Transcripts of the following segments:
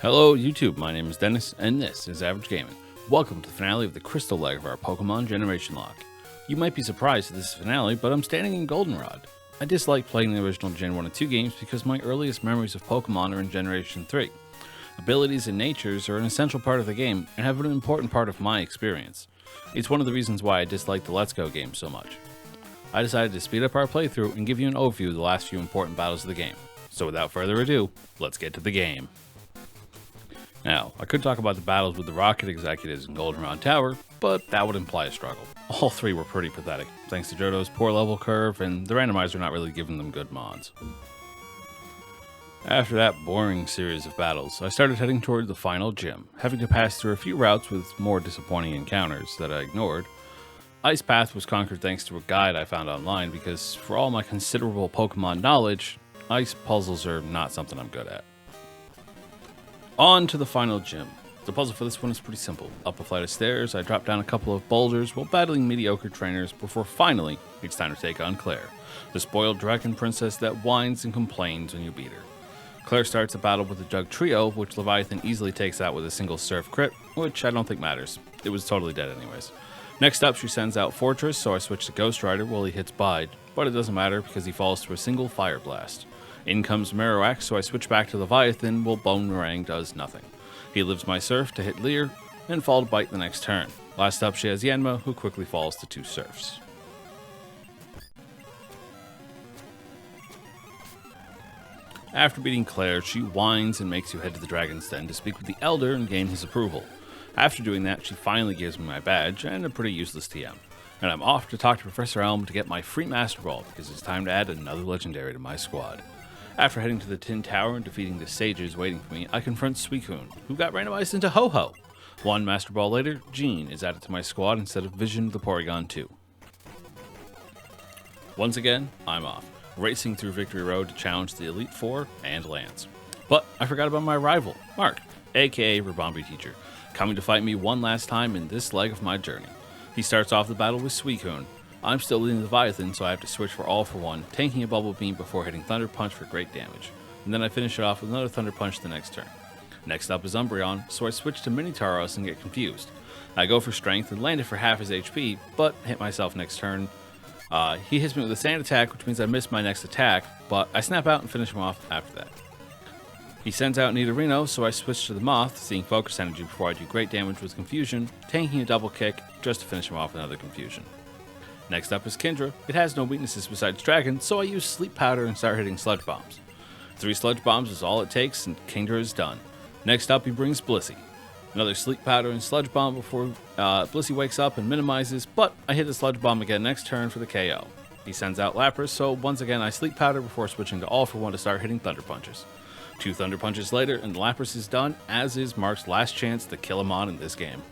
Hello YouTube, my name is Dennis, and this is Average Gaming. Welcome to the finale of the crystal leg of our Pokemon Generation Locke. You might be surprised at this finale, but I'm standing in Goldenrod. I dislike playing the original Gen 1 and 2 games because my earliest memories of Pokemon are in Generation 3. Abilities and natures are an essential part of the game and have been an important part of my experience. It's one of the reasons why I dislike the Let's Go game so much. I decided to speed up our playthrough and give you an overview of the last few important battles of the game. So without further ado, let's get to the game. Now, I could talk about the battles with the Rocket executives in Goldenrod Tower, but that would imply a struggle. All three were pretty pathetic, thanks to Johto's poor level curve and the randomizer not really giving them good mods. After that boring series of battles, I started heading toward the final gym, having to pass through a few routes with more disappointing encounters that I ignored. Ice Path was conquered thanks to a guide I found online because, for all my considerable Pokemon knowledge, ice puzzles are not something I'm good at. On to the final gym. The puzzle for this one is pretty simple. Up a flight of stairs, I drop down a couple of boulders while battling mediocre trainers before finally it's time to take on Clair, the spoiled dragon princess that whines and complains when you beat her. Clair starts a battle with the Jug Trio, which Leviathan easily takes out with a single surf crit, which I don't think matters. It was totally dead anyways. Next up, she sends out Fortress, so I switch to Ghost Rider while he hits Bide, but it doesn't matter because he falls to a single Fire Blast. In comes Marowak, so I switch back to Leviathan while Boomerang does nothing. He lives my Surf to hit Leer, and fall to Bite the next turn. Last up she has Yanma, who quickly falls to 2 Surfs. After beating Clair, she whines and makes you head to the Dragon's Den to speak with the Elder and gain his approval. After doing that, she finally gives me my badge and a pretty useless TM. And I'm off to talk to Professor Elm to get my free Master Ball because it's time to add another legendary to my squad. After heading to the Tin Tower and defeating the sages waiting for me, I confront Suicune, who got randomized into Ho-Ho. One Master Ball later, Jean is added to my squad instead of Vision the Porygon 2. Once again, I'm off, racing through Victory Road to challenge the Elite Four and Lance. But I forgot about my rival, Mark, aka Rabombi Teacher, coming to fight me one last time in this leg of my journey. He starts off the battle with Suicune. I'm still leading Leviathan, so I have to switch for All for One, tanking a Bubble Beam before hitting Thunder Punch for great damage. And then I finish it off with another Thunder Punch the next turn. Next up is Umbreon, so I switch to Mini Tauros and get confused. I go for Strength and land it for half his HP, but hit myself next turn. He hits me with a Sand Attack, which means I miss my next attack, but I snap out and finish him off after that. He sends out Nidorino, so I switch to the Moth, seeing Focus Energy before I do great damage with Confusion, tanking a double kick just to finish him off with another Confusion. Next up is Kindra. It has no weaknesses besides Dragon, so I use Sleep Powder and start hitting Sludge Bombs. 3 Sludge Bombs is all it takes, and Kindra is done. Next up, he brings Blissey. Another Sleep Powder and Sludge Bomb before Blissey wakes up and minimizes, but I hit the Sludge Bomb again next turn for the KO. He sends out Lapras, so once again I Sleep Powder before switching to All for One to start hitting Thunder Punches. 2 Thunder Punches later, and Lapras is done, as is Mark's last chance to kill him on in this game.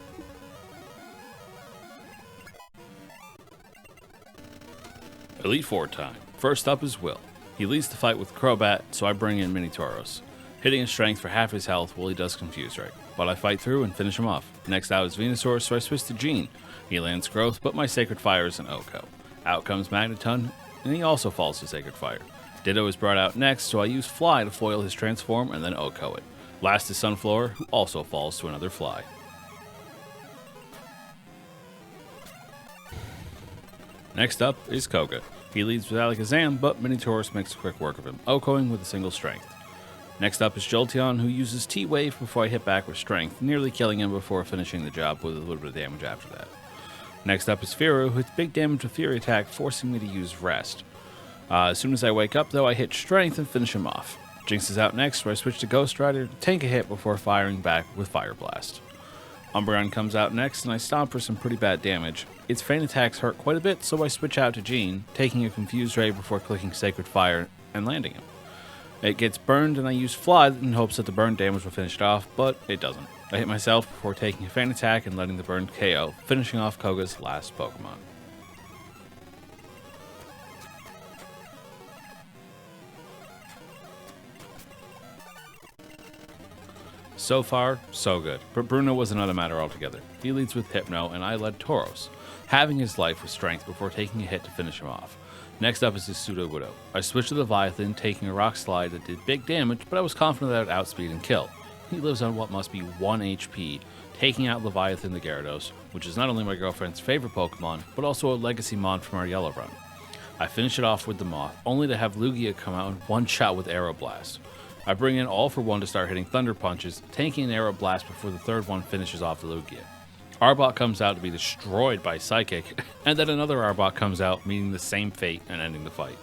Elite Four time. First up is Will. He leads the fight with Crobat, so I bring in Mini Tauros, hitting his strength for half his health while he does Confuse Ray, but I fight through and finish him off. Next out is Venusaur, so I switch to Jean. He lands Growth, but my Sacred Fire is an OHKO. Out comes Magneton, and he also falls to Sacred Fire. Ditto is brought out next, so I use Fly to foil his transform and then OHKO it. Last is Sunflower, who also falls to another Fly. Next up is Koga. He leads with Alakazam, but Mini Tauros makes quick work of him, OHKOing with a single Strength. Next up is Jolteon, who uses T-Wave before I hit back with Strength, nearly killing him before finishing the job with a little bit of damage after that. Next up is Fearow, who hits big damage with Fury Attack, forcing me to use Rest. As soon as I wake up, though, I hit Strength and finish him off. Jinx is out next, where I switch to Ghost Rider to tank a hit before firing back with Fire Blast. Umbreon comes out next, and I stomp for some pretty bad damage. Its feint attacks hurt quite a bit, so I switch out to Jean, taking a Confused Ray before clicking Sacred Fire and landing him. It gets burned, and I use Fly in hopes that the burn damage will finish it off, but it doesn't. I hit myself before taking a feint attack and letting the burn KO, finishing off Koga's last Pokemon. So far, so good, but Bruno was another matter altogether. He leads with Hypno, and I led Tauros, having his life with Strength before taking a hit to finish him off. Next up is his Sudowoodo. I switched to Leviathan, taking a Rock Slide that did big damage, but I was confident that it would outspeed and kill. he lives on what must be 1 HP, taking out Leviathan the Gyarados, which is not only my girlfriend's favorite Pokemon, but also a legacy mod from our yellow run. I finish it off with the Moth, only to have Lugia come out in one shot with Aeroblast. I bring in All for One to start hitting Thunder Punches, tanking an Aeroblast before the third one finishes off the Lugia. Arbok comes out to be destroyed by Psychic, and then another Arbok comes out, meeting the same fate and ending the fight.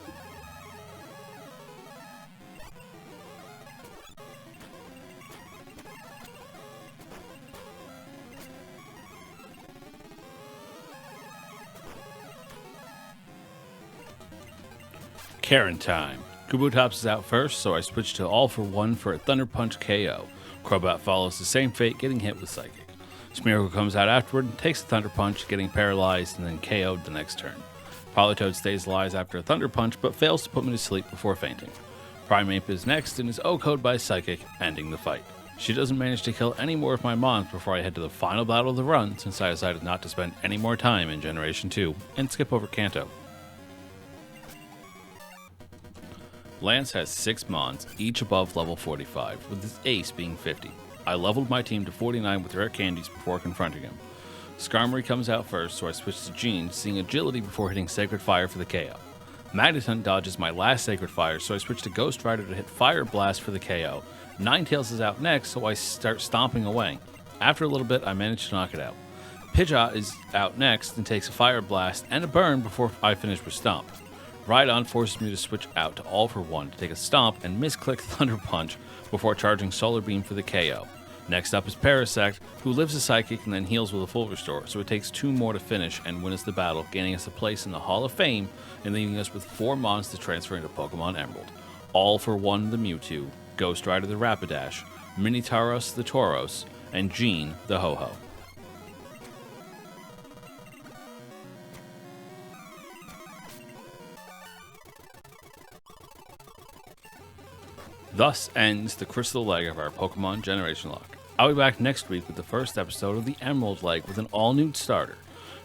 Karen time. Kabutops is out first, so I switch to All for One for a Thunder Punch KO. Crobat follows the same fate, getting hit with Psychic. Smeargle comes out afterward, takes a Thunder Punch, getting paralyzed, and then KO'd the next turn. Politoed stays alive after a Thunder Punch, but fails to put me to sleep before fainting. Primeape is next and is OHKO'd by Psychic, ending the fight. She doesn't manage to kill any more of my mons before I head to the final battle of the run, since I decided not to spend any more time in Generation 2, and skip over Kanto. Lance has 6 mons, each above level 45, with his ace being 50. I leveled my team to 49 with rare candies before confronting him. Skarmory comes out first, so I switch to Jean, seeing agility before hitting Sacred Fire for the KO. Magneton dodges my last Sacred Fire, so I switch to Ghost Rider to hit Fire Blast for the KO. Ninetales is out next, so I start stomping away. After a little bit, I manage to knock it out. Pidgeot is out next and takes a Fire Blast and a Burn before I finish with Stomp. Rhydon forces me to switch out to All for One to take a Stomp and misclick Thunder Punch before charging Solar Beam for the KO. Next up is Parasect, who lives a Psychic and then heals with a Full Restore, so it takes 2 more to finish and win us the battle, gaining us a place in the Hall of Fame and leaving us with 4 mons to transfer into Pokemon Emerald. All for One the Mewtwo, Ghost Rider the Rapidash, Minitaros the Tauros, and Jean the Ho-Ho. Thus ends the Crystal leg of our Pokemon Generation Lock. I'll be back next week with the first episode of the Emerald leg with an all-new starter.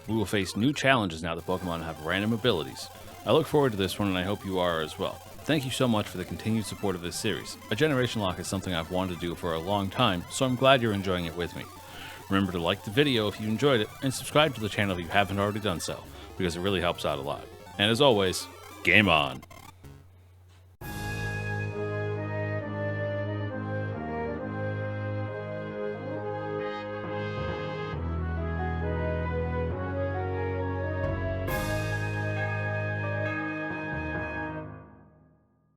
We will face new challenges now that Pokemon have random abilities. I look forward to this one and I hope you are as well. Thank you so much for the continued support of this series. A Generation Lock is something I've wanted to do for a long time, so I'm glad you're enjoying it with me. Remember to like the video if you enjoyed it, and subscribe to the channel if you haven't already done so, because it really helps out a lot. And as always, game on!